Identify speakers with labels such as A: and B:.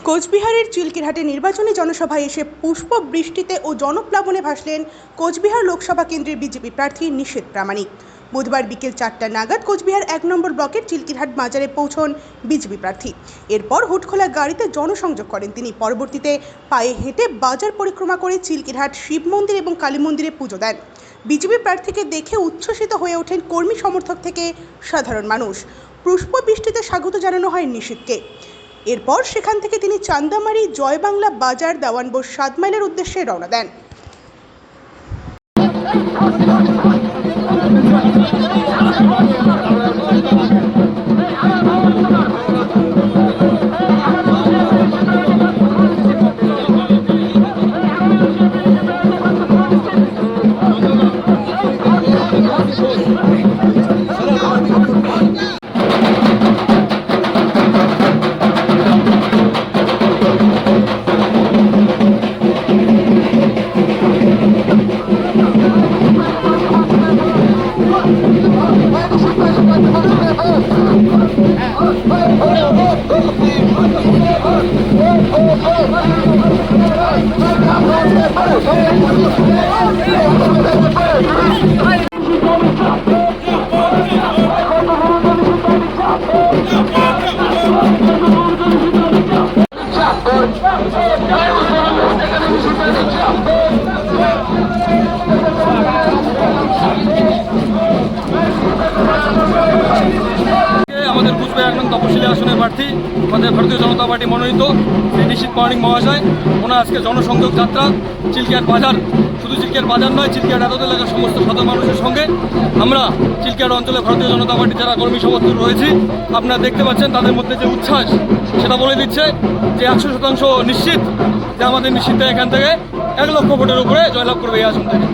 A: কোচবিহারের চিলকিরহাটে নির্বাচনী জনসভায় এসে পুষ্প বৃষ্টিতে ও জনপ্লাবনে ভাসলেন কোচবিহার লোকসভা কেন্দ্রের বিজেপি প্রার্থী নিশীথ প্রামাণিক। বুধবার বিকেল 4টা নাগাদ কোচবিহার 1 নম্বর ব্লকের চিলকিরহাট বাজারে পৌঁছন বিজেপি প্রার্থী। এরপর হুটখোলা গাড়িতে জনসংযোগ করেন তিনি। পরবর্তীতে পায়ে হেঁটে বাজার পরিক্রমা করে চিলকিরহাট শিব মন্দির এবং কালী মন্দিরে পুজো দেন। বিজেপি প্রার্থীকে দেখে উচ্ছ্বসিত হয়ে ওঠেন কর্মী সমর্থক থেকে সাধারণ মানুষ। পুষ্প বৃষ্টিতে স্বাগত জানানো হয় নিশীথকে। এরপর সেখান থেকে তিনি চান্দামারি জয়বাংলা বাজার দেওয়ানবোস 7 মাইলের উদ্দেশ্যে রওনা দেন।
B: আমাদের কুচবিহার 1 নং তপশিলি আসনের প্রার্থী আমাদের ভারতীয় জনতা পার্টি মনোনীত শ্রী নিশীথ প্রামাণিক মহাশয়, ওনার আজকে জনসংযোগ যাত্রা চিলকিরহাট বাজার, শুধু চিলকিরহাট বাজার নয়, চিলকিরহাট এত এলাকার সমস্ত সাধারণ মানুষের সঙ্গে আমরা চিলকিরহাট অঞ্চলে ভারতীয় জনতা পার্টির যারা কর্মী সমর্থক রয়েছি, আপনারা দেখতে পাচ্ছেন তাদের মধ্যে যে উচ্ছ্বাস, সেটা বলে দিচ্ছে যে 100% নিশ্চিত যে আমাদের নিশীথ এখান থেকে 1 লক্ষ ভোটের উপরে জয়লাভ করবে এই আসন থেকে।